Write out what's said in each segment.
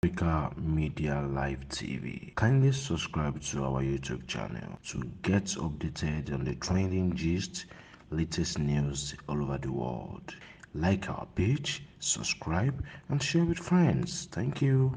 Africa Media Live TV. Kindly subscribe to our YouTube channel to get updated on the trending gist, latest news all over the world. Like our page, subscribe, and share with friends. Thank you.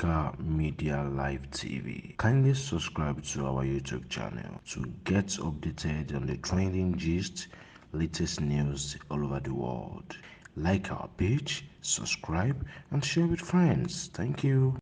Africa Media Live TV. Kindly subscribe to our YouTube channel to get updated on the trending gist, latest news all over the world. Like our page, subscribe, and share with friends. Thank you.